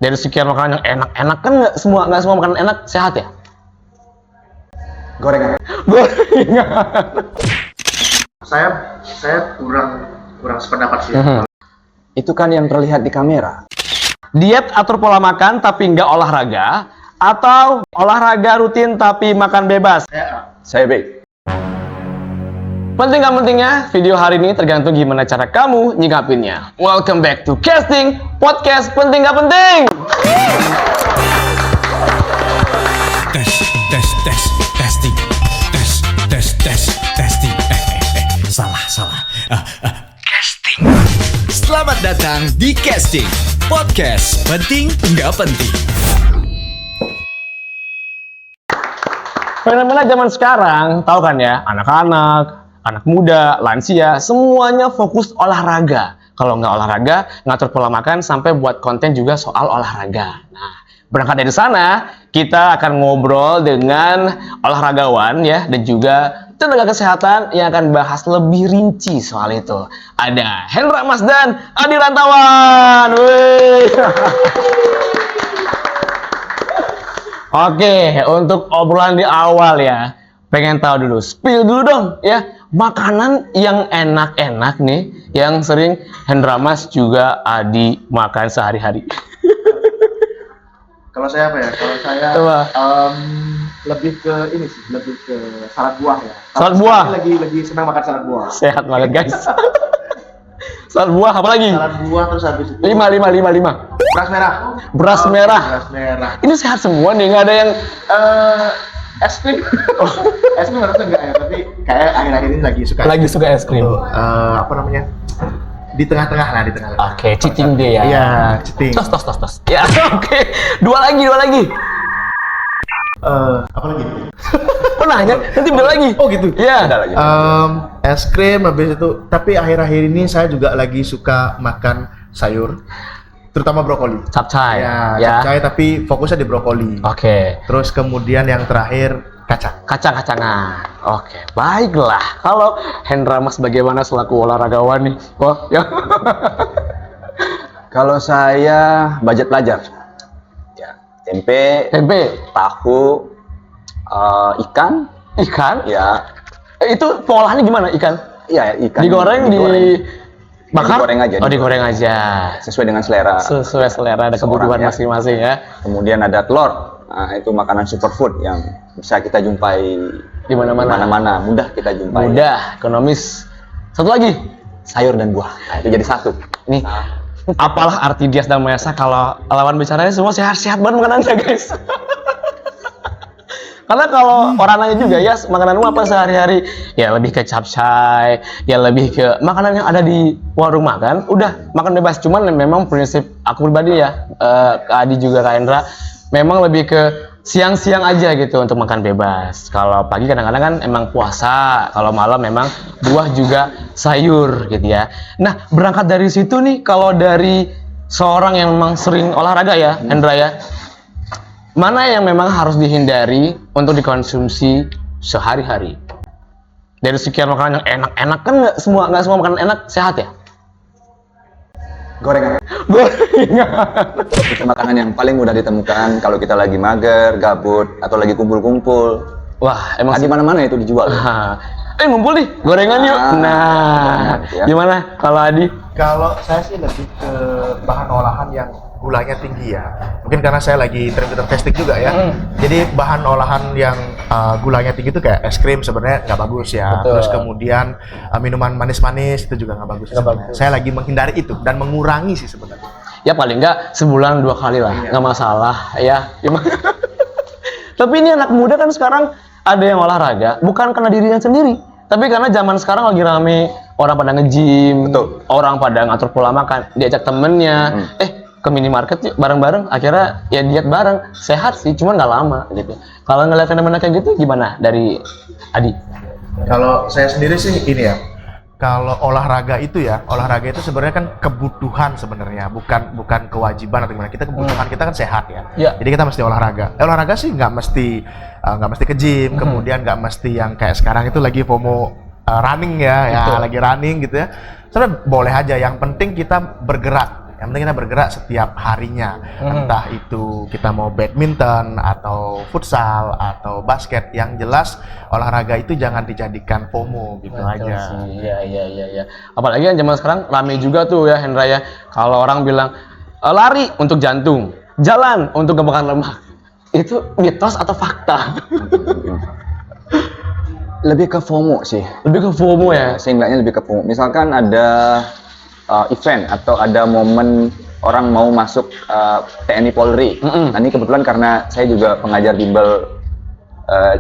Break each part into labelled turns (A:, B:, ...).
A: Dari sekian makanan yang enak-enak kan nggak semua makanan enak sehat ya?
B: Gorengan. Saya kurang sependapat sih.
C: Itu kan yang terlihat di kamera.
A: Diet atur pola makan tapi nggak olahraga, atau olahraga rutin tapi makan bebas?
C: Saya B.
A: Penting nggak pentingnya, video hari ini tergantung gimana cara kamu nyikapinnya. Welcome back to Casting Podcast Penting Nggak Penting.
D: Testing. Salah. Casting. Selamat datang di Casting Podcast Penting Nggak Penting.
A: Fenomena zaman sekarang, tahu kan ya, anak-anak, anak muda, lansia, semuanya fokus olahraga. Kalau nggak olahraga, ngatur pola makan sampai buat konten juga soal olahraga. Nah, berangkat dari sana, kita akan ngobrol dengan olahragawan ya, dan juga tenaga kesehatan yang akan bahas lebih rinci soal itu. Ada Hendra Mas dan Adi Rantawan. Wih. Oke, untuk obrolan di awal ya, pengen tahu dulu, spill dulu dong ya, makanan yang enak-enak nih, yang sering Hendra Mas juga Adi makan sehari-hari.
B: Kalau saya apa ya? Kalau saya lebih ke ini sih, lebih ke salad buah ya.
A: Salad buah?
B: Lagi senang makan salad buah.
A: Sehat banget guys. Salad buah apa lagi?
B: Salad buah terus habis itu
A: 5.
B: beras merah.
A: Beras merah.
B: Beras merah.
A: Ini sehat semua nih, nggak ada yang
B: Es krim. Es krim harusnya enggak ya, tapi kayak akhir-akhir ini lagi suka
A: es krim.
B: Apa namanya? Di tengah-tengah lah, di tengah.
A: Oke, cheating day ya.
B: Iya, cheating.
A: Tos. Ya, oke. Dua lagi.
B: Apa lagi?
A: Kok nanya? Nanti beda lagi.
B: Oh gitu.
A: Iya.
B: Es krim habis itu. Tapi akhir-akhir ini saya juga lagi suka makan sayur, terutama brokoli.
A: Capcay.
B: Ya,
A: ya.
B: capcay tapi fokusnya di brokoli.
A: Oke.
B: Terus kemudian yang terakhir kacang.
A: Kacang-kacangan. Oke, baiklah. Kalau Hendra Mas bagaimana selaku olahragawan nih? Wah, ya.
C: Kalau saya budget pelajar. Ya, tempe, tahu, ikan. Ya.
A: Itu pengolahannya gimana ikan?
C: Iya, ikan.
A: Digoreng, bakar?
C: Digoreng aja.
A: Digoreng aja.
C: Sesuai dengan selera.
A: Sesuai selera, ada kebutuhan
C: ya.
A: masing-masing ya.
C: Kemudian ada telur. Nah, itu makanan superfood yang bisa kita jumpai
A: Di mana-mana.
C: Mudah kita jumpai.
A: Mudah, ekonomis. Satu lagi,
C: Sayur dan buah. Nah, itu jadi satu.
A: nih. Apalah arti Dias dan Maesa kalau lawan bicaranya semua sehat-sehat banget makanannya guys. Karena kalau orang nanya juga ya makananmu apa sehari-hari, ya lebih ke capcay, ya lebih ke makanan yang ada di warung makan, udah makan bebas. Cuman memang prinsip aku pribadi ya, Kak Adi juga Kak Hendra, memang lebih ke siang-siang aja gitu untuk makan bebas. Kalau pagi kadang-kadang kan emang puasa, kalau malam memang buah juga sayur gitu ya. Nah, berangkat dari situ nih, kalau dari seorang yang memang sering olahraga ya, Hendra ya, mana yang memang harus dihindari untuk dikonsumsi sehari-hari? Dari sekian makanan yang enak-enak kan nggak semua makanan enak sehat ya?
C: Gorengan. Itu makanan yang paling mudah ditemukan kalau kita lagi mager, gabut, atau lagi kumpul-kumpul.
A: Wah, emang
C: di mana-mana itu dijual.
A: Ngumpul nih, gorengan yuk. Nah,
C: ya.
A: Gimana kalau Adi?
B: Kalau saya sih lebih ke bahan olahan yang gulanya tinggi ya. Mungkin karena saya lagi tren-tren festive juga ya. Jadi bahan olahan yang gulanya tinggi itu kayak es krim sebenarnya nggak bagus ya.
A: Betul.
B: Terus kemudian minuman manis-manis itu juga nggak bagus. Saya lagi menghindari itu dan mengurangi sih sebenarnya.
A: Ya paling nggak sebulan 2 kali lah, nggak masalah ya. Tapi ini anak muda kan sekarang ada yang olahraga bukan karena dirinya sendiri, tapi karena zaman sekarang lagi rame orang pada nge-gym, orang pada ngatur pola makan, diajak temennya, ke minimarket yuk bareng-bareng, akhirnya ya diet bareng, sehat sih, cuma nggak lama gitu. Kalau ngeliat fenomena kayak gitu gimana dari Adi?
B: Kalau saya sendiri sih ini ya, kalau olahraga itu sebenarnya kan kebutuhan sebenarnya, bukan kewajiban atau gimana. Kita kebutuhan kita kan sehat ya. Jadi kita mesti olahraga. Olahraga sih nggak mesti ke gym, kemudian nggak mesti yang kayak sekarang itu lagi FOMO running ya, lagi running gitu ya. Sebenarnya boleh aja, yang penting kita bergerak. Yang penting kita bergerak setiap harinya. Entah itu kita mau badminton atau futsal atau basket, yang jelas olahraga itu jangan dijadikan FOMO gitu.
A: Betul
B: aja.
A: sih. Iya. Apalagi kan zaman sekarang rame juga tuh ya Hendra ya. Kalau orang bilang lari untuk jantung, jalan untuk kebakaran lemak. Itu mitos atau fakta?
C: Lebih ke FOMO sih.
A: Lebih ke FOMO ya.
C: Seenggaknya lebih ke FOMO. Misalkan ada event atau ada momen orang mau masuk TNI Polri. Nah, ini kebetulan karena saya juga pengajar bimbel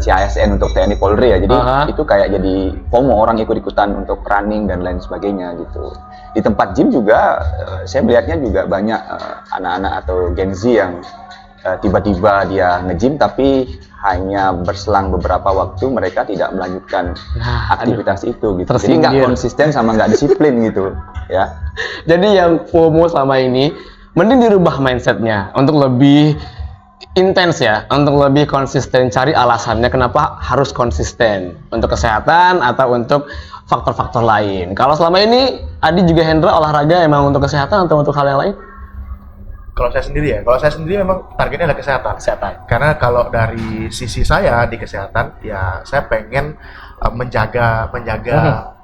C: CASN untuk TNI Polri ya. Jadi itu kayak jadi FOMO, orang ikut-ikutan untuk running dan lain sebagainya gitu. Di tempat gym juga saya melihatnya juga banyak anak-anak atau Gen Z yang tiba-tiba dia nge-gym tapi hanya berselang beberapa waktu mereka tidak melanjutkan aktivitas itu gitu. Jadi nggak konsisten sama nggak disiplin gitu ya.
A: Jadi yang FOMO selama ini mending dirubah mindsetnya untuk lebih intens ya, untuk lebih konsisten, cari alasannya kenapa harus konsisten untuk kesehatan atau untuk faktor-faktor lain. Kalau selama ini Adi juga Hendra olahraga emang untuk kesehatan atau untuk hal yang lain?
B: Kalau saya sendiri memang targetnya adalah kesehatan. Karena kalau dari sisi saya di kesehatan, ya saya pengen menjaga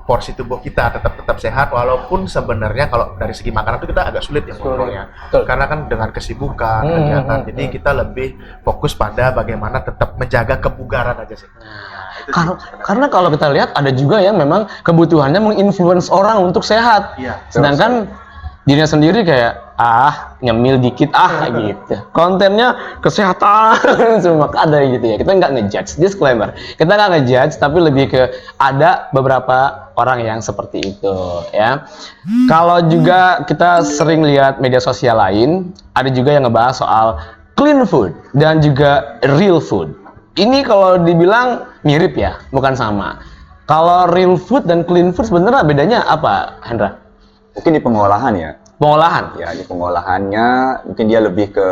B: porsi tubuh kita tetap sehat, walaupun sebenarnya kalau dari segi makanan itu kita agak sulit ya kontrolnya. Karena kan dengan kesibukan, kegiatan, jadi kita lebih fokus pada bagaimana tetap menjaga kebugaran aja sih.
A: Karena kalau kita lihat ada juga yang memang kebutuhannya menginfluence orang untuk sehat. Sedangkan dirinya sendiri kayak nyemil dikit gitu. Kontennya kesehatan semua ada gitu ya. Kita nggak ngejudge, disclaimer. Kita nggak ngejudge, tapi lebih ke ada beberapa orang yang seperti itu ya. Kalau juga kita sering lihat media sosial lain, ada juga yang ngebahas soal clean food dan juga real food. Ini kalau dibilang mirip ya, bukan sama. Kalau real food dan clean food sebenarnya bedanya apa, Hendra?
C: Mungkin di pengolahan ya.
A: Pengolahan?
C: Ya, di pengolahannya mungkin dia lebih ke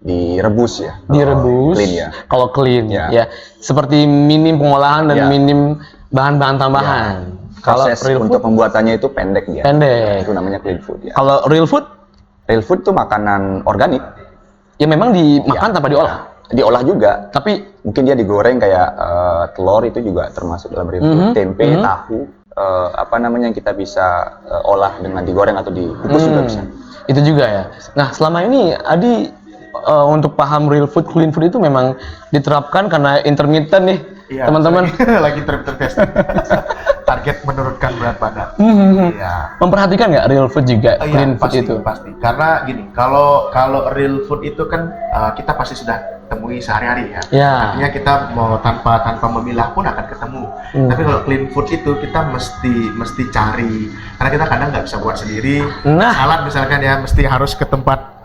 C: direbus ya.
A: Direbus.
C: Clean ya.
A: Kalau clean ya. Seperti minim pengolahan dan minim bahan-bahan tambahan.
C: Proses untuk pembuatannya itu pendek dia.
A: Pendek.
C: Itu namanya clean food ya.
A: Kalau real food?
C: Real food itu makanan organik.
A: Ya memang dimakan tanpa diolah.
C: Diolah juga.
A: Tapi
C: mungkin dia digoreng kayak telur itu juga termasuk dalam real food. Tempe, tahu. Yang kita bisa olah dengan digoreng atau dikukus juga bisa.
A: Itu juga ya. Nah, selama ini Adi untuk paham real food, clean food itu memang diterapkan karena intermittent nih, teman-teman.
B: Lagi testing. Target menurunkan berat badan.
A: Memperhatikan nggak real food juga, clean food itu?
B: Pasti. Karena gini, kalau real food itu kan kita pasti sudah temui sehari-hari ya. Artinya kita mau tanpa memilah pun akan ketemu. Tapi kalau clean food itu kita mesti cari, karena kita kadang nggak bisa buat sendiri. Salad misalkan ya, mesti harus ke tempat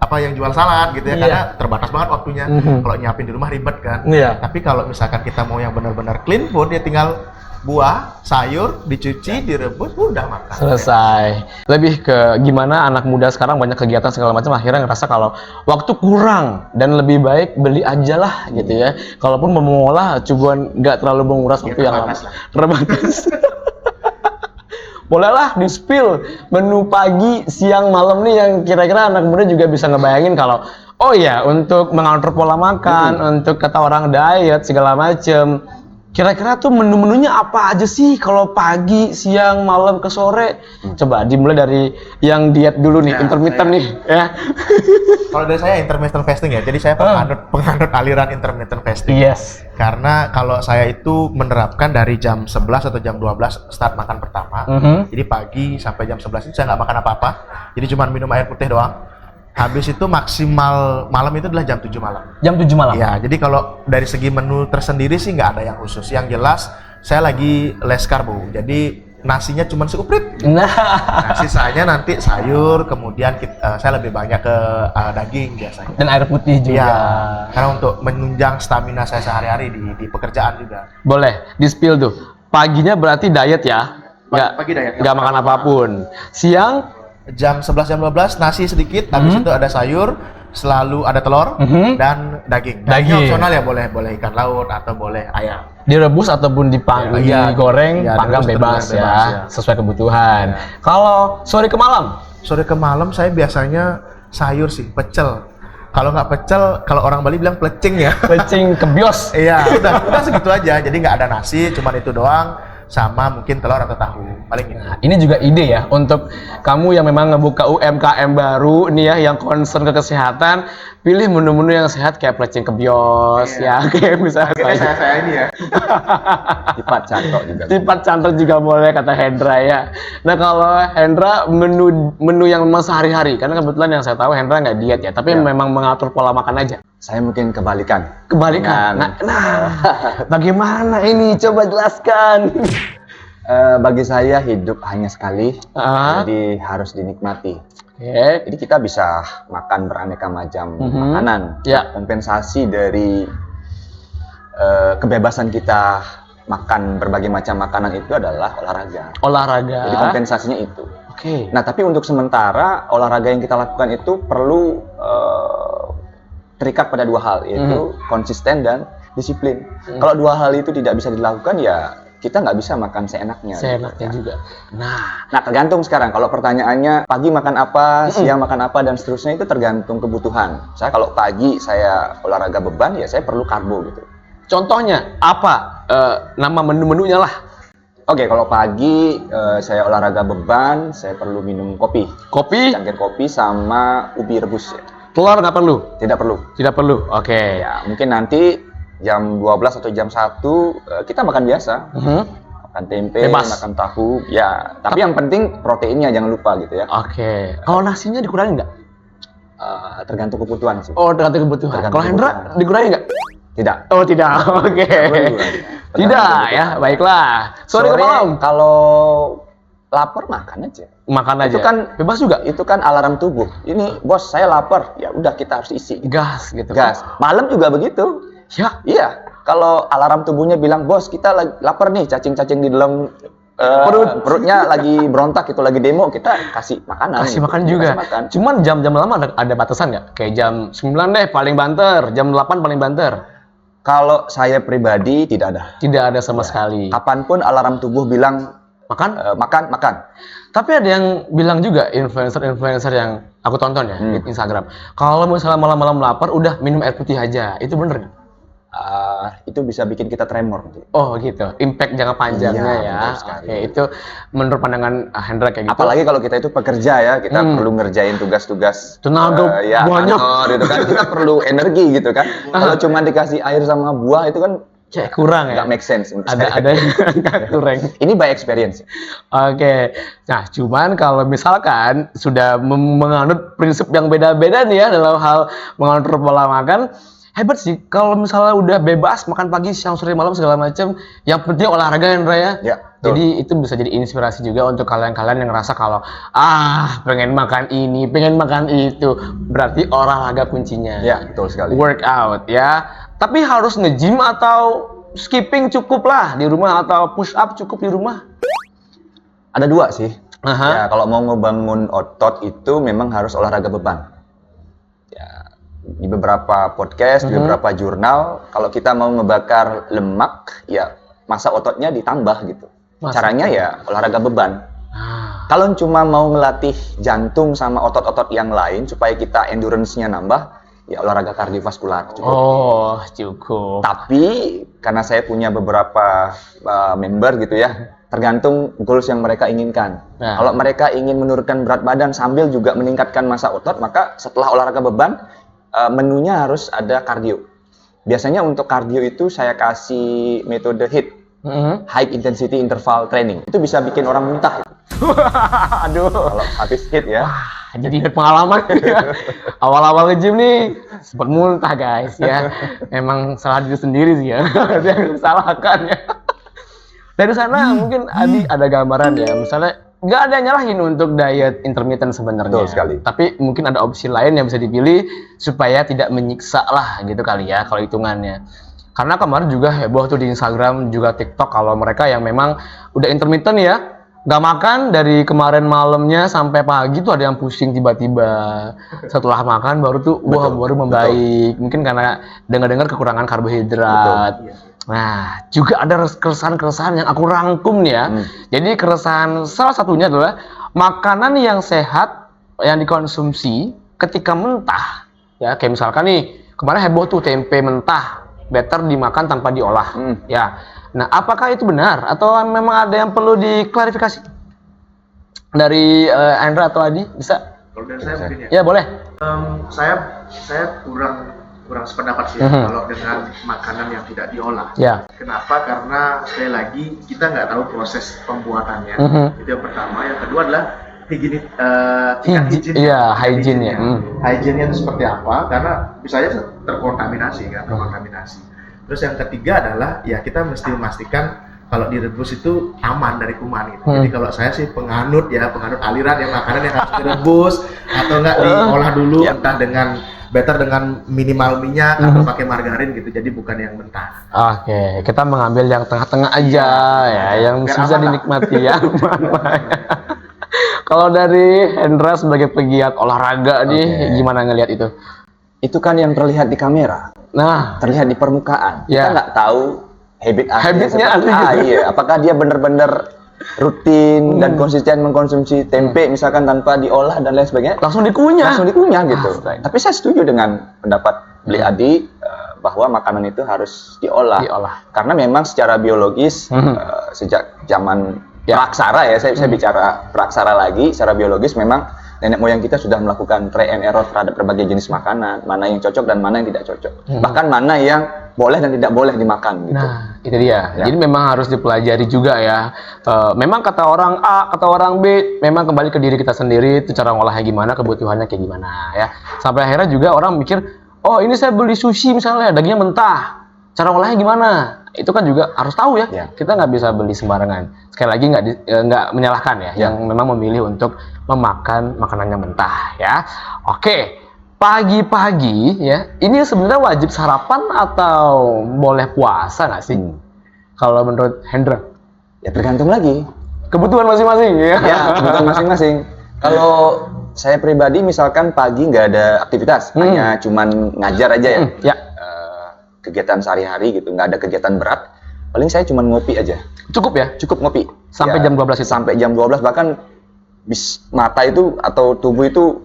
B: yang jual salad gitu ya, karena terbatas banget waktunya. Kalau nyiapin di rumah ribet kan. Tapi kalau misalkan kita mau yang benar-benar clean food, ya tinggal buah, sayur, dicuci, direbus, udah makan.
A: Selesai. Lebih ke gimana anak muda sekarang banyak kegiatan segala macam, akhirnya ngerasa kalau waktu kurang dan lebih baik beli aja lah gitu ya. Kalaupun mau mengolah, cuman nggak terlalu menguras waktu yang lama. Terbatas. Bolehlah di-spill menu pagi, siang, malam nih yang kira-kira anak muda juga bisa ngebayangin kalau untuk mengatur pola makan, untuk kata orang diet segala macem. Kira-kira tuh menu-menunya apa aja sih kalau pagi, siang, malam, ke sore? Coba dimulai dari yang diet dulu nih, intermittent nih ya.
B: Kalau dari saya intermittent fasting ya, jadi saya penganut aliran intermittent fasting.
A: Yes.
B: Karena kalau saya itu menerapkan dari jam 11 atau jam 12 start makan pertama. Jadi pagi sampai jam 11 itu saya nggak makan apa-apa. Jadi cuma minum air putih doang. Habis itu maksimal malam itu adalah jam 7 malam. Jam 7 malam? Ya, jadi kalau dari segi menu tersendiri sih nggak ada yang khusus. Yang jelas, saya lagi less karbo. Jadi nasinya cuma seuprit. Nah, sisanya nanti sayur, kemudian saya lebih banyak ke daging biasanya. Dan air putih juga. Ya, karena untuk menunjang stamina saya sehari-hari di pekerjaan juga.
A: Boleh, di-spill tuh. Paginya berarti diet ya?
B: Pagi diet.
A: Nggak makan apapun. Siang?
B: Jam 11 jam 12 nasi sedikit, habis itu ada sayur, selalu ada telur dan daging. Daging opsional ya, boleh ikan laut atau boleh ayam.
A: Direbus ataupun digoreng, panggang bebas ya, sesuai kebutuhan. Kalau sore ke malam
B: sore ke malam saya biasanya sayur sih, pecel. Kalau nggak pecel, kalau orang Bali bilang plecing ya.
A: Plecing kebios.
B: Iya, udah segitu aja. Jadi nggak ada nasi, cuman itu doang, sama mungkin telur atau tahu. Paling gitu.
A: Nah, ini juga ide ya untuk kamu yang memang ngebuka UMKM baru nih ya, yang concern ke kesehatan, pilih menu-menu yang sehat kayak plecing kebios ya, kayak misalnya
B: saya ini ya.
C: Tipat cantok juga.
A: Tipat cantok juga boleh kata Hendra ya. Nah kalau Hendra menu yang memang sehari-hari, karena kebetulan yang saya tahu Hendra nggak diet ya, tapi memang mengatur pola makan aja.
C: Saya mungkin kebalikan.
A: Kebalikan. Nah, bagaimana ini? Coba jelaskan.
C: Bagi saya hidup hanya sekali, jadi harus dinikmati. Jadi kita bisa makan beraneka macam makanan. Kompensasi dari kebebasan kita makan berbagai macam makanan itu adalah olahraga.
A: Olahraga.
C: Jadi kompensasinya itu. Nah, tapi untuk sementara olahraga yang kita lakukan itu perlu terikat pada dua hal, yaitu konsisten dan disiplin. Kalau dua hal itu tidak bisa dilakukan, ya kita nggak bisa makan seenaknya.
A: Seenaknya juga. Nah,
C: tergantung sekarang. Kalau pertanyaannya pagi makan apa, siang makan apa, dan seterusnya, itu tergantung kebutuhan. Saya kalau pagi saya olahraga beban, ya saya perlu karbo gitu.
A: Contohnya apa? Nama menu-menunya lah.
C: Oke, kalau pagi saya olahraga beban, saya perlu minum kopi.
A: Kopi?
C: Cangkir kopi sama ubi rebus. Ya.
A: Telur nggak perlu?
C: Tidak perlu.
A: Tidak perlu. Oke.
C: Ya, mungkin nanti jam 12 atau jam 1 kita makan biasa. Makan tempe, makan tahu. Ya, tapi yang penting proteinnya jangan lupa gitu ya.
A: Oke. Kalau nasinya dikurangin nggak?
C: Tergantung kebutuhan sih.
A: Oh, tergantung kebutuhan. Kalau Hendra dikurangin nggak?
C: Tidak.
A: Oh, tidak. Oke. Tidak ya, baiklah. Sore ke malam.
C: Kalau lapar makan aja.
A: Makan aja.
C: Itu kan
A: bebas juga.
C: Itu kan alarm tubuh. Ini bos, saya lapar. Ya udah, kita harus isi.
A: Gas gitu.
C: Gas. Malam juga begitu.
A: Ya.
C: Iya. Kalau alarm tubuhnya bilang, bos kita lagi lapar nih, cacing-cacing di dalam perutnya lagi berontak, itu lagi demo, kita kasih makanan.
A: Kasih
C: gitu.
A: makan juga.
C: Kasih makan.
A: Cuman jam-jam lama ada batasan nggak? Kayak jam 9 deh paling banter, jam 8 paling banter.
C: Kalau saya pribadi tidak ada.
A: Tidak ada sama sekali.
C: Kapanpun alarm tubuh bilang
A: makan,
C: makan.
A: Tapi ada yang bilang juga, influencer yang aku tonton ya di Instagram, kalau misalnya malam-malam lapar, udah minum air putih aja. Itu bener nggak?
C: Itu bisa bikin kita tremor.
A: Oh gitu, impact jangka panjangnya ya. Oke, itu menurut pandangan Hendra kayak gitu.
C: Apalagi kalau kita itu pekerja ya, kita perlu ngerjain tugas-tugas.
A: Tenaga banyak.
C: Kantor, gitu kan. Kita perlu energi gitu kan. Kalau cuma dikasih air sama buah itu kan
A: kayak kurang ya.
C: Nggak make sense.
A: Ada yang kurang.
C: Ini by experience.
A: Oke. Nah, cuman kalau misalkan sudah menganut prinsip yang beda-beda nih ya dalam hal mengatur pola makan, hebat sih kalau misalnya udah bebas makan pagi, siang, sore, malam segala macam. Yang penting olahraga Hendra ya.
C: Ya.
A: Jadi itu bisa jadi inspirasi juga untuk kalian-kalian yang ngerasa kalau pengen makan ini, pengen makan itu. Berarti olahraga kuncinya.
C: Ya, betul sekali.
A: Workout ya. Tapi harus nge-gym atau skipping cukup lah di rumah, atau push up cukup di rumah?
C: Ada dua sih. Ya, kalau mau ngebangun otot itu memang harus olahraga beban. Ya, di beberapa podcast, di beberapa jurnal, kalau kita mau ngebakar lemak, ya massa ototnya ditambah gitu. Caranya ya olahraga beban. Kalau cuma mau ngelatih jantung sama otot-otot yang lain supaya kita endurance-nya nambah, ya olahraga kardiovaskular cukup.
A: Oh, cukup.
C: Tapi karena saya punya beberapa member gitu ya, tergantung goals yang mereka inginkan. Kalau mereka ingin menurunkan berat badan sambil juga meningkatkan massa otot, maka setelah olahraga beban, menunya harus ada kardio. Biasanya untuk kardio itu saya kasih metode HIIT, High Intensity Interval Training. Itu bisa bikin orang muntah.
A: Aduh.
C: Kalau habis HIIT ya.
A: Jadi ingat pengalaman ya. Awal-awal nge-gym nih sempat muntah guys ya. Emang salah diri sendiri sih ya. Yang disalahkan ya. Dari sana mungkin Adi ada gambaran ya. Misalnya nggak ada yang nyalahin untuk diet intermittent sebenarnya.
C: Betul sekali.
A: Tapi mungkin ada opsi lain yang bisa dipilih supaya tidak menyiksa lah gitu kali ya kalau hitungannya. Karena kemarin juga heboh tuh di Instagram juga TikTok kalau mereka yang memang udah intermittent ya, nggak makan dari kemarin malamnya sampai pagi tuh ada yang pusing tiba-tiba. Setelah makan baru tuh baru membaik. Betul. Mungkin karena dengar-dengar kekurangan karbohidrat. Betul. Nah, juga ada keresahan-keresahan yang aku rangkum nih ya. Jadi keresahan salah satunya adalah makanan yang sehat yang dikonsumsi ketika mentah, ya kayak misalkan nih kemarin heboh tuh tempe mentah, better dimakan tanpa diolah, ya. Nah, apakah itu benar atau memang ada yang perlu diklarifikasi dari Andra atau Adi? Bisa?
B: Kalau dari saya mungkin ya.
A: Ya boleh.
B: Saya kurang sependapat sih kalau dengan makanan yang tidak diolah.
A: Ya.
B: Kenapa? Karena sekali lagi kita nggak tahu proses pembuatannya. Itu yang pertama. Yang kedua adalah hygiene.
A: Iya, hygiene-nya.
B: Hygiene-nya itu seperti apa? Karena bisa aja terkontaminasi kan, Terus yang ketiga adalah ya kita mesti memastikan kalau direbus itu aman dari kuman gitu. Jadi kalau saya sih penganut aliran yang makanan yang harus direbus atau enggak diolah dulu entah dengan minimal minyak atau pakai margarin gitu. Jadi bukan yang mentah.
A: Oke, kita mengambil yang tengah-tengah aja ya, yang bisa dinikmati ya. Kalau dari Hendra sebagai pegiat olahraga nih, gimana ngelihat itu?
C: Itu kan yang terlihat di kamera.
A: Nah,
C: terlihat di permukaan. Kita nggak tahu habitnya
A: asli gitu.
C: Iya. Apakah dia benar-benar rutin dan konsisten mengkonsumsi tempe misalkan tanpa diolah dan lain sebagainya?
A: Langsung dikunyah
C: gitu. Tapi saya setuju dengan pendapat Beli Adi bahwa makanan itu harus diolah. Karena memang secara biologis sejak zaman praksara ya, saya bicara praksara lagi, secara biologis memang nenek moyang kita sudah melakukan try and error terhadap berbagai jenis makanan, mana yang cocok dan mana yang tidak cocok. Bahkan mana yang boleh dan tidak boleh dimakan gitu.
A: Nah, itu dia. Ya. Jadi memang harus dipelajari juga ya. Memang kata orang A, kata orang B, memang kembali ke diri kita sendiri, itu cara ngolahnya gimana, kebutuhannya kayak gimana ya. Sampai akhirnya juga orang mikir, oh ini saya beli sushi misalnya, dagingnya mentah, cara ngolahnya gimana? Itu kan juga harus tahu ya. Kita nggak bisa beli sembarangan. Sekali lagi nggak menyalahkan ya, yang memang memilih untuk memakan makanannya mentah ya. Oke, pagi-pagi ya, ini sebenarnya wajib sarapan atau boleh puasa nggak sih? Kalau menurut Hendra?
C: Ya tergantung lagi.
A: Kebutuhan masing-masing ya.
C: Ya, kebutuhan masing-masing. Kalau saya pribadi misalkan pagi nggak ada aktivitas, hanya cuman ngajar aja ya. Kegiatan sehari-hari gitu, nggak ada kegiatan berat, paling saya cuma ngopi aja.
A: Cukup ya?
C: Cukup ngopi.
A: Sampai jam 12 itu?
C: Sampai jam 12, bahkan mata itu atau tubuh itu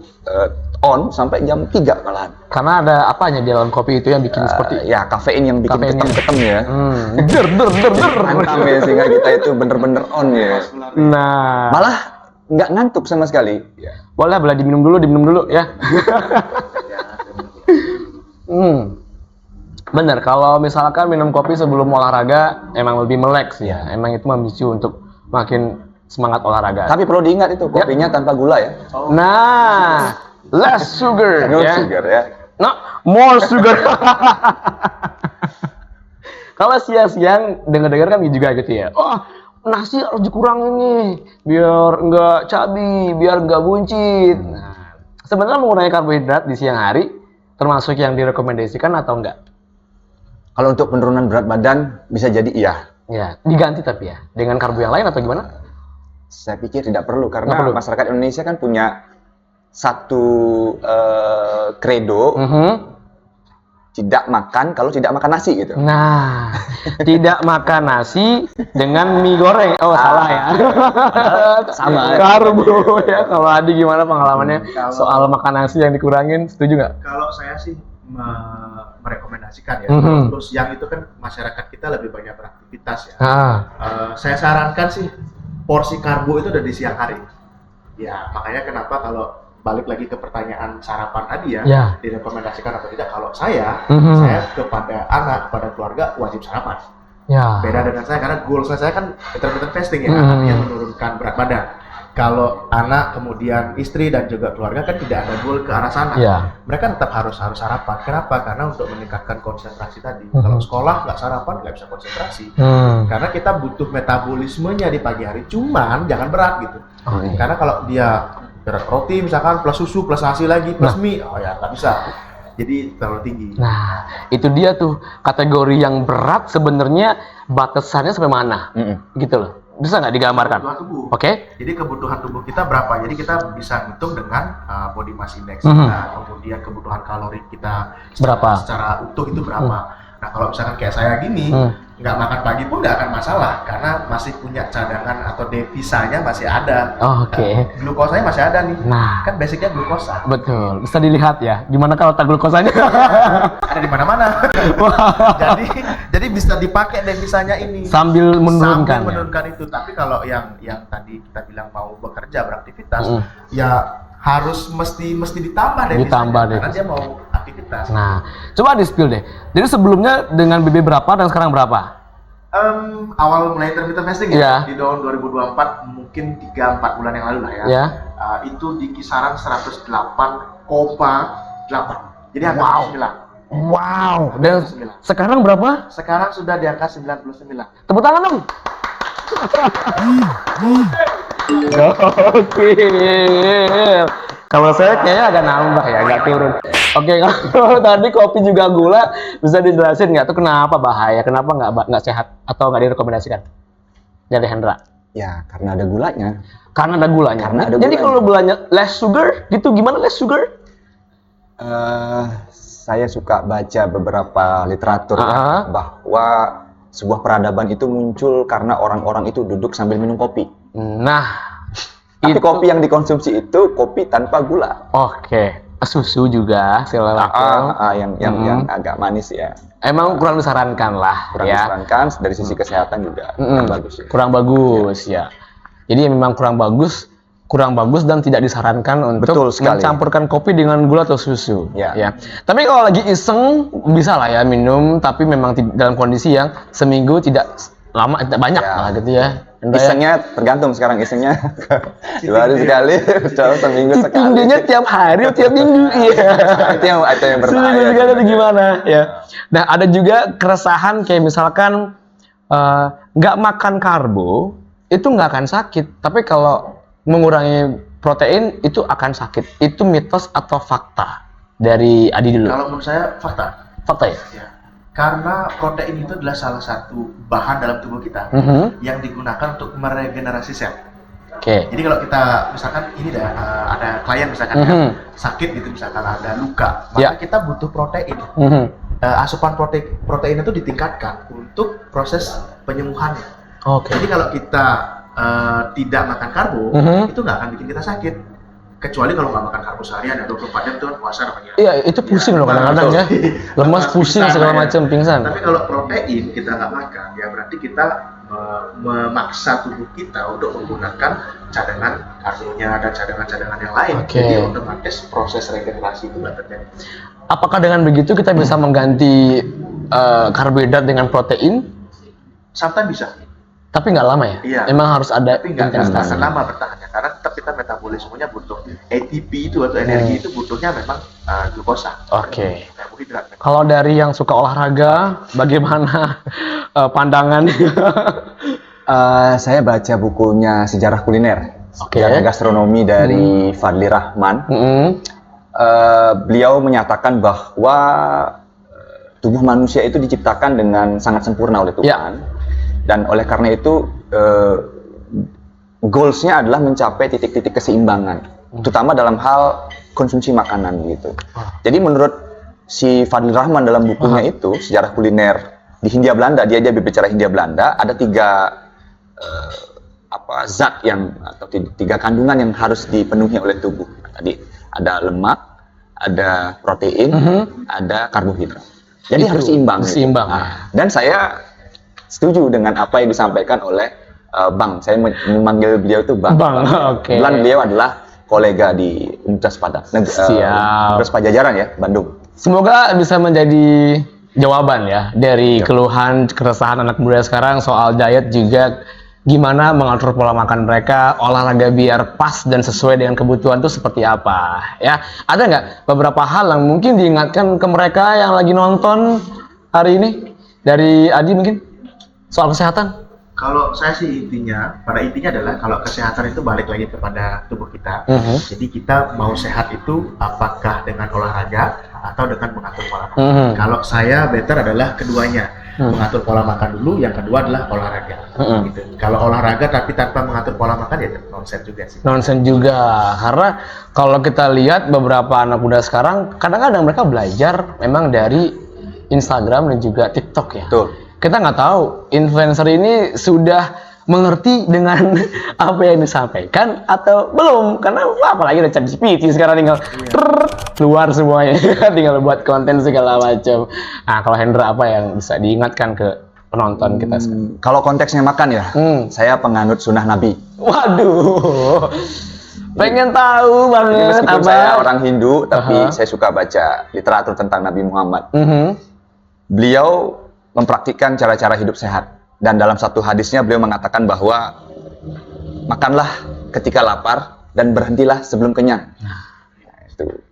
C: on sampai jam 3 malahan.
A: Karena ada apanya di dalam kopi itu yang bikin seperti?
C: Ya, kafein yang bikin ketem-ketem ya.
A: Der.
C: Mantap ya, sehingga kita itu bener-bener on ya.
A: Nah.
C: Malah nggak ngantuk sama sekali.
A: Boleh diminum dulu ya. Bener, kalau misalkan minum kopi sebelum olahraga emang lebih melek sih ya. Emang itu memicu untuk makin semangat olahraga.
C: Tapi perlu diingat itu kopinya tanpa gula ya.
A: Nah, less sugar ya.
C: Sugar ya.
A: No, more sugar. Kalau siang-siang dengar-dengar kan juga gitu ya. Oh, nasi harus dikurangin nih biar enggak cabi, biar enggak buncit. Nah, sebenarnya mengurangi karbohidrat di siang hari termasuk yang direkomendasikan atau enggak?
C: Kalau untuk penurunan berat badan bisa jadi iya.
A: Ya, diganti tapi ya dengan karbo yang lain atau gimana?
C: Saya pikir tidak perlu karena masyarakat Indonesia kan punya satu kredo tidak makan kalau tidak makan nasi gitu.
A: Nah, tidak makan nasi dengan mie goreng. Oh, salah ya.
C: Sama.
A: Karbo ya. Kalau Adi gimana pengalamannya soal makan nasi yang dikurangin? Setuju nggak?
B: Kalau saya sih merekomendasikan ya. Terus yang itu kan masyarakat kita lebih banyak beraktivitas ya. Saya sarankan sih porsi karbo itu udah di siang hari. Ya, makanya kenapa kalau balik lagi ke pertanyaan sarapan tadi ya, direkomendasikan atau tidak. Kalau saya kepada anak, kepada keluarga wajib sarapan. Ya. Beda dengan saya karena goal saya kan intermittent fasting ya, artinya menurunkan berat badan. Kalau anak, kemudian istri dan juga keluarga kan tidak ada goal ke arah sana. Mereka tetap harus sarapan. Kenapa? Karena untuk meningkatkan konsentrasi tadi. Kalau sekolah nggak sarapan nggak bisa konsentrasi. Karena kita butuh metabolismenya di pagi hari. Cuman jangan berat gitu. Karena kalau dia berat roti misalkan plus susu plus nasi lagi plus mie, oh ya nggak bisa. Jadi terlalu tinggi. Nah,
A: itu dia tuh kategori yang berat sebenarnya batasannya sampai mana? Gitu loh. Bisa nggak digambarkan?
B: Kebutuhan tubuh.
A: Oke.
B: Jadi kebutuhan tubuh kita berapa? Jadi kita bisa hitung dengan body mass index kita, kemudian kebutuhan kalori kita
A: berapa?
B: Secara utuh itu berapa? Nah kalau misalkan kayak saya gini, nggak makan pagi pun nggak akan masalah karena masih punya cadangan atau devisanya masih ada.
A: Oke.
B: Glukosanya masih ada nih.
A: Nah,
B: Kan basicnya glukosa.
A: betul. Bisa dilihat ya. Gimana kalau tak glukosanya?
B: Ada di mana-mana. jadi bisa dipakai devisanya ini.
A: Sambil menurunkan.
B: Sambil menurunkan itu. Tapi kalau yang tadi kita bilang mau bekerja beraktivitas, ya harus mesti ditambah devisanya.
A: Ditambah
B: karena
A: devisa.
B: dia mau aktivitas.
A: Nah, coba di-spill deh. Jadi sebelumnya dengan BB berapa dan sekarang berapa?
B: Awal mulai intermittent fasting
A: Iya.
B: di tahun 2024 mungkin 3-4 bulan yang lalu lah ya.
A: Ya.
B: Itu di kisaran 108,8. Jadi hampir
A: Wow.
B: 9.
A: Wow. Dan
B: 99.
A: sekarang berapa?
B: Sekarang sudah di angka 99.
A: Tepuk tangan dong. Gokil. Kalau saya kayaknya agak nambah ya, agak turun. Oke, kalau tadi kopi juga gula, bisa dijelasin nggak tuh kenapa bahaya, kenapa nggak sehat atau nggak direkomendasikan? Dari Hendra.
C: Ya, karena ada gulanya.
A: Karena ada gulanya.
C: Karena ada
A: Jadi
C: gulanya.
A: kalau gulanya less sugar, gitu gimana less sugar?
C: Saya suka baca beberapa literatur
A: Ah.
C: bahwa sebuah peradaban itu muncul karena orang-orang itu duduk sambil minum kopi.
A: Nah,
C: Tapi
A: itu-
C: kopi yang dikonsumsi itu kopi tanpa gula.
A: Oke, susu juga segala macam.
C: Yang agak manis ya.
A: Emang kurang disarankan lah,
C: Kurang
A: ya.
C: disarankan dari sisi kesehatan juga kurang bagus ya.
A: Kurang bagus ya. Jadi memang kurang bagus dan tidak disarankan untuk
C: Betul sekali.
A: mencampurkan kopi dengan gula atau susu.
C: Ya.
A: Tapi kalau lagi iseng bisa lah ya minum, tapi memang dalam kondisi yang seminggu tidak lama, tidak banyak
C: Ya.
A: lah gitu ya. Hendra, ya.
C: Isengnya tergantung sekarang isengnya 2 hari sekali, atau seminggu sekali.
A: Tingginya tiap hari atau tiap minggu. Iya.
C: itu yang
A: Seminggu
C: berbahaya.
A: sekali atau gimana ya. Nah, ada juga keresahan kayak misalkan nggak makan karbo itu nggak akan sakit, tapi kalau mengurangi protein itu akan sakit. Itu mitos atau fakta dari Adi dulu?
B: Kalau menurut saya fakta.
A: Fakta ya?
B: Ya. Karena protein itu adalah salah satu bahan dalam tubuh kita yang digunakan untuk meregenerasi sel.
A: Oke.
B: Jadi kalau kita misalkan ini ada klien misalkan ya, sakit gitu misalkan ada luka, maka
A: Ya.
B: kita butuh protein. Asupan protein itu ditingkatkan untuk proses penyembuhannya.
A: Oke.
B: Jadi kalau kita tidak makan karbo, itu nggak akan bikin kita sakit. Kecuali kalau nggak makan karbo seharian ya 24 jam itu kan puasa namanya.
A: Iya, itu pusing loh kadang-kadang ya. Lemas, pusing
B: Pingsan,
A: segala
B: ya.
A: macam, pingsan.
B: Tapi kalau protein kita nggak makan, ya berarti kita memaksa tubuh kita untuk menggunakan cadangan karbonya dan cadangan-cadangan yang lain.
A: Oke.
B: Jadi otomatis proses regenerasi itu nggak terjadi.
A: Apakah dengan begitu kita bisa mengganti karbohidrat dengan protein?
B: Sometimes bisa,
A: Tapi nggak lama ya?
B: Iya.
A: Emang harus ada
B: tapi nggak
A: intensitas.
B: akan lama bertahannya karena tetap kita metabolismenya butuh ATP itu atau energi itu butuhnya memang glukosa.
A: Oke.
B: Karbohidrat.
A: Kalau dari yang suka olahraga, bagaimana pandangannya?
C: Saya baca bukunya Sejarah Kuliner,
A: Oke.
C: Sejarah Gastronomi dari Fadli Rahman. Beliau menyatakan bahwa tubuh manusia itu diciptakan dengan sangat sempurna oleh Tuhan, dan oleh karena itu goals-nya adalah mencapai titik-titik keseimbangan, terutama dalam hal konsumsi makanan gitu. Jadi menurut si Fadli Rahman dalam bukunya itu Sejarah Kuliner di Hindia Belanda, dia berbicara Hindia Belanda, ada 3 zat yang atau 3 kandungan yang harus dipenuhi oleh tubuh. Tadi ada lemak, ada protein, ada karbohidrat. Jadi
A: Itu,
C: harus seimbang. gitu.
A: seimbang.
C: Dan saya setuju dengan apa yang disampaikan oleh Bang. Saya memanggil beliau itu Bang.
A: Bang, oke.
C: Kebetulan beliau adalah kolega di Universitas
A: Siap.
C: Universitas Pajajaran ya, Bandung.
A: Semoga bisa menjadi jawaban ya dari keluhan keresahan anak muda sekarang soal diet, juga gimana mengatur pola makan mereka, olahraga biar pas dan sesuai dengan kebutuhan itu seperti apa ya. Ada nggak beberapa hal yang mungkin diingatkan ke mereka yang lagi nonton hari ini dari Adi mungkin soal kesehatan?
B: Kalau saya sih pada intinya adalah kalau kesehatan itu balik lagi kepada tubuh kita. Jadi kita mau sehat itu apakah dengan olahraga atau dengan mengatur pola makan. Kalau saya better adalah keduanya, mengatur pola makan dulu, yang kedua adalah olahraga. Gitu. Kalau olahraga tapi tanpa mengatur pola makan ya nonsen juga sih.
A: Nonsen juga, karena kalau kita lihat beberapa anak muda sekarang kadang-kadang mereka belajar memang dari Instagram dan juga TikTok ya.
C: Betul.
A: kita nggak tahu influencer ini sudah mengerti dengan apa yang disampaikan atau belum, karena apalagi ada ChatGPT sekarang tinggal keluar semuanya tinggal buat konten segala macam. Nah, kalau Hendra apa yang bisa diingatkan ke penonton kita sekarang?
C: Kalau konteksnya makan ya, saya penganut sunnah Nabi.
A: Waduh, pengen tahu
C: Jadi
A: banget
C: meskipun
A: apa.
C: saya orang Hindu, tapi saya suka baca literatur tentang Nabi Muhammad. Beliau mempraktikkan cara-cara hidup sehat. Dan dalam satu hadisnya beliau mengatakan bahwa makanlah ketika lapar dan berhentilah sebelum kenyang.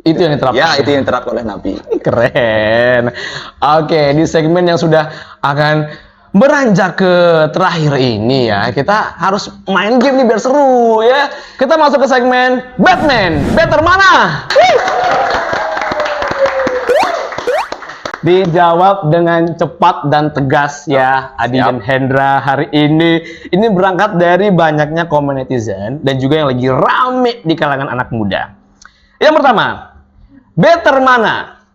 A: Itu yang diterapkan.
C: Ya, itu yang diterapkan oleh Nabi.
A: Keren. Oke, di segmen yang sudah akan beranjak ke terakhir ini ya, kita harus main game nih biar seru ya. Kita masuk ke segmen Batman. Better mana? Dijawab dengan cepat dan tegas ya, Adi dan Hendra hari ini. Ini berangkat dari banyaknya komen netizen dan juga yang lagi rame di kalangan anak muda. Yang pertama, better mana?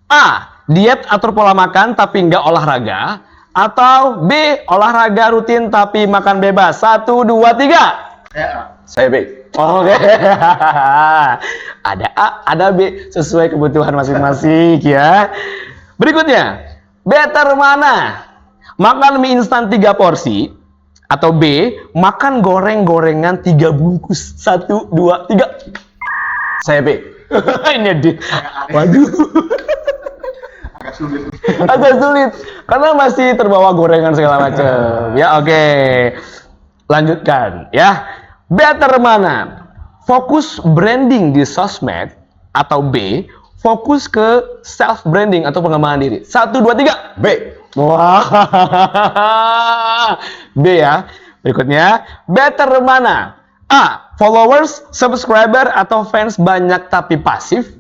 A: A. Diet atur pola makan tapi nggak olahraga. Atau B. Olahraga rutin tapi makan bebas. 1, 2, 3.
C: Saya B.
A: Oke. Ada A, ada B, sesuai kebutuhan masing-masing ya. Berikutnya, better mana? Makan mie instan 3 porsi atau B, makan goreng-gorengan 3 bungkus. 1, 2, 3.
C: Saya B.
A: Ini dia. Waduh. Agak sulit karena masih terbawa gorengan segala macam. Ya, oke. Lanjutkan ya. Better mana? Fokus branding di sosmed atau B, fokus ke self branding atau pengembangan diri. 1, 2, 3.
C: B.
A: Wah. B ya. Berikutnya, better mana? A. Followers, subscriber atau fans banyak tapi pasif.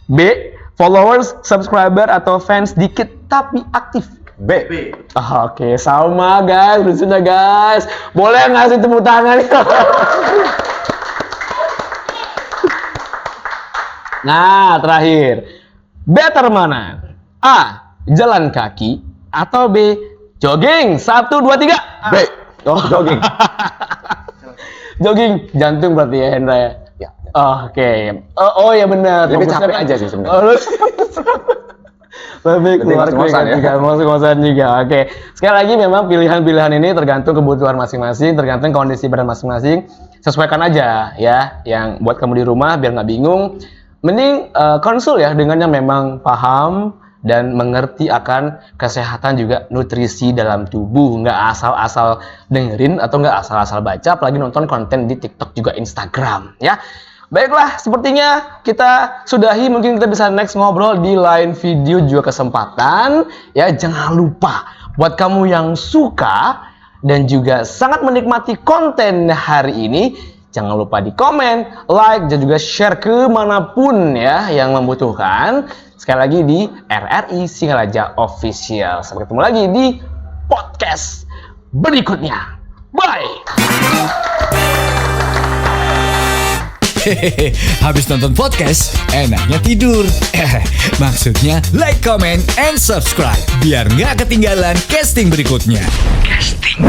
A: B. Followers, subscriber atau fans dikit tapi aktif.
C: B.
A: Oke, sama guys, sudah guys. Boleh ngasih tepuk tangan? Nah, terakhir. Better mana? A. Jalan kaki atau B. Jogging. 1, 2, 3.
C: B.
A: Oh, jogging. Jogging jantung berarti ya Hendra ya?
C: Ya.
A: Oke. Oh ya benar.
C: Lebih
A: Fokusnya
C: capek aja sih sebenarnya.
A: Oh, lebih keluar
C: ngos-ngosan ya.
A: juga, ngos-ngosan juga. Oke. Sekali lagi memang pilihan-pilihan ini tergantung kebutuhan masing-masing, tergantung kondisi badan masing-masing. Sesuaikan aja ya. Yang buat kamu di rumah biar nggak bingung. Mending konsul ya dengan yang memang paham dan mengerti akan kesehatan juga nutrisi dalam tubuh. Nggak asal-asal dengerin atau nggak asal-asal baca, apalagi nonton konten di TikTok juga Instagram ya. Baiklah, sepertinya kita sudahi. Mungkin kita bisa next ngobrol di lain video juga kesempatan ya. Jangan lupa buat kamu yang suka dan juga sangat menikmati konten hari ini, jangan lupa di komen, like, dan juga share kemanapun ya yang membutuhkan. Sekali lagi di RRI Singaraja Official. Sampai ketemu lagi di podcast berikutnya. Bye!
D: Hehehe, habis nonton podcast, enaknya tidur. Maksudnya like, comment, and subscribe biar nggak ketinggalan casting berikutnya. Casting.